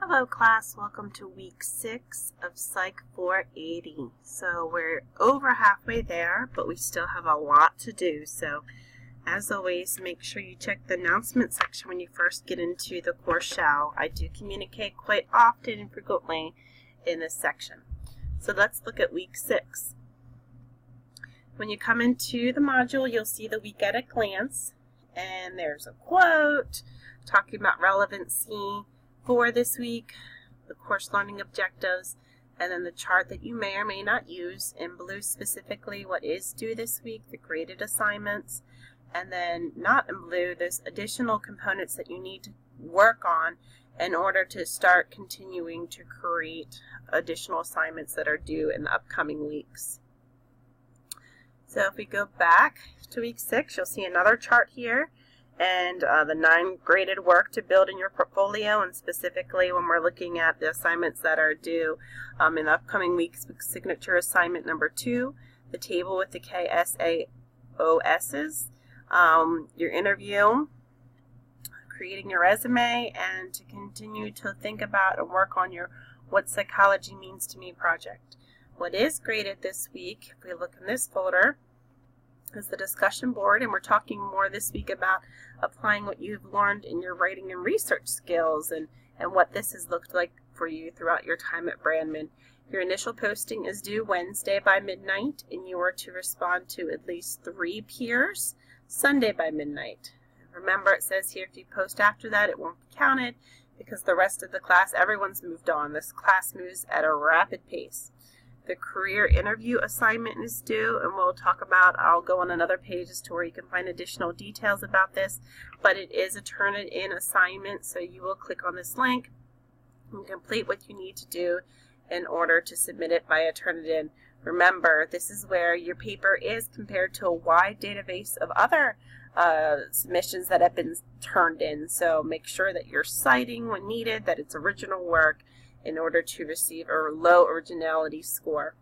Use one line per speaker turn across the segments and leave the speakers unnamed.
Hello class, welcome to week 6 of Psych 480. So we're over halfway there, but we still have a lot to do. So as always, make sure you check the announcement section when you first get into the course shell. I do communicate quite often and frequently in this section. So let's look at week 6. When you come into the module, you'll see the week at a glance, and there's a quote talking about relevancy for this week, the course learning objectives, and then the chart that you may or may not use. In blue specifically, what is due this week, the graded assignments, and then not in blue, there's additional components that you need to work on in order to start continuing to create additional assignments that are due in the upcoming weeks. So if we go back to week 6, you'll see another chart here, and the 9 graded work to build in your portfolio, and specifically when we're looking at the assignments that are due in the upcoming weeks, signature assignment number 2, the table with the KSAOSs, your interview, creating your resume, and to continue to think about and work on your What Psychology Means to Me project. What is graded this week, if we look in this folder, is the discussion board, and we're talking more this week about applying what you've learned in your writing and research skills and what this has looked like for you throughout your time at Brandman. Your initial posting is due Wednesday by midnight, and you are to respond to at least 3 peers Sunday by midnight. Remember, it says here if you post after that, it won't be counted because the rest of the class, everyone's moved on. This class moves at a rapid pace. The career interview assignment is due, and we'll talk about, I'll go on another page as to where you can find additional details about this, but it is a Turnitin assignment, so you will click on this link and complete what you need to do in order to submit it via Turnitin. Remember, this is where your paper is compared to a wide database of other submissions that have been turned in, so make sure that you're citing when needed, that it's original work, in order to receive a low originality score.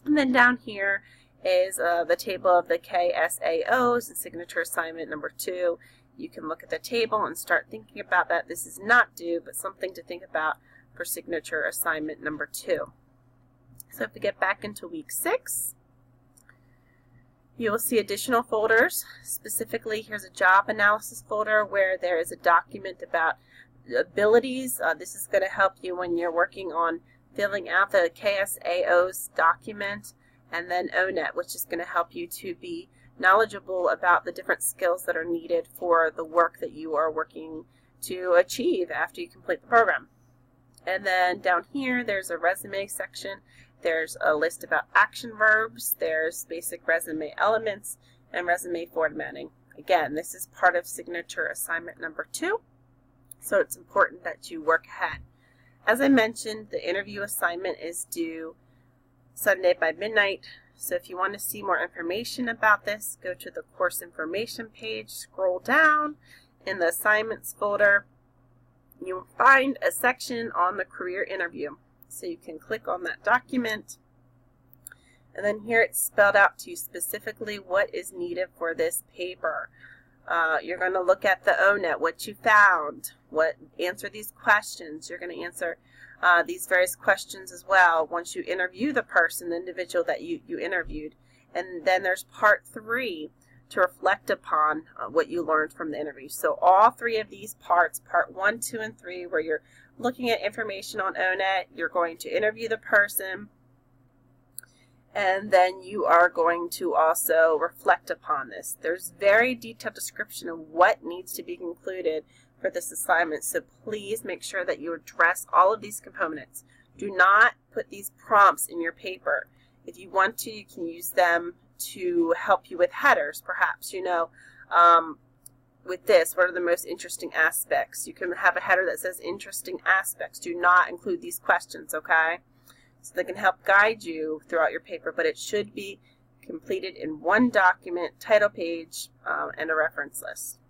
And then down here is the table of the KSAOs and signature assignment number 2. You can look at the table and start thinking about that. This is not due, but something to think about for signature assignment number 2. So if we get back into week 6, you will see additional folders. Specifically, here's a job analysis folder where there is a document about abilities. This is going to help you when you're working on filling out the KSAO's document, and then ONET, which is going to help you to be knowledgeable about the different skills that are needed for the work that you are working to achieve after you complete the program. And then down here, there's a resume section. There's a list about action verbs. There's basic resume elements and resume formatting. Again, this is part of signature assignment number 2. So it's important that you work ahead. As I mentioned, the interview assignment is due Sunday by midnight. So if you want to see more information about this, go to the course information page, scroll down in the assignments folder. You'll find a section on the career interview. So you can click on that document. And then here it's spelled out to you specifically what is needed for this paper. You're going to look at the ONET, what you found, answer these questions. You're going to answer these various questions as well once you interview the person, the individual that you interviewed. And then there's part 3 to reflect upon what you learned from the interview. So all 3 of these parts, part 1, 2, and 3, where you're looking at information on ONET, you're going to interview the person, and then you are going to also reflect upon this. There's very detailed description of what needs to be included for this assignment, so please make sure that you address all of these components. Do not put these prompts in your paper. If you want to, you can use them to help you with headers, perhaps. With this, what are the most interesting aspects? You can have a header that says interesting aspects. Do not include these questions, okay? So they can help guide you throughout your paper, but it should be completed in one document, title page, and a reference list.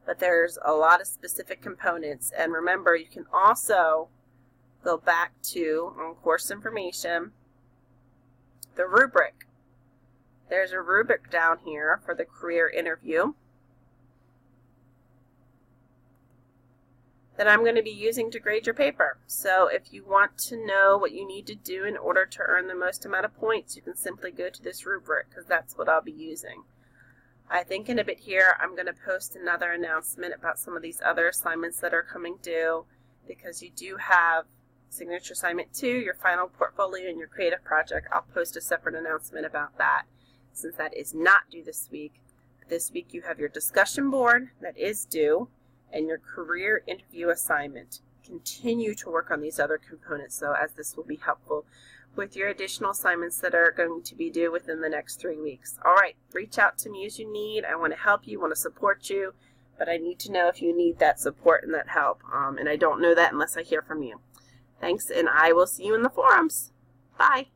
But there's a lot of specific components, and remember, you can also go back to, on course information, the rubric. There's a rubric down here for the career interview. that I'm going to be using to grade your paper. So if you want to know what you need to do in order to earn the most amount of points, you can simply go to this rubric, because that's what I'll be using. I think in a bit here I'm going to post another announcement about some of these other assignments that are coming due, because you do have Signature Assignment 2, your final portfolio, and your creative project. I'll post a separate announcement about that, since that is not due this week. This week you have your discussion board that is due, and your career interview assignment. Continue to work on these other components, though, as this will be helpful with your additional assignments that are going to be due within the next 3 weeks. All right, reach out to me as you need. I want to help you, want to support you, but I need to know if you need that support and that help, and I don't know that unless I hear from you. Thanks, and I will see you in the forums. Bye.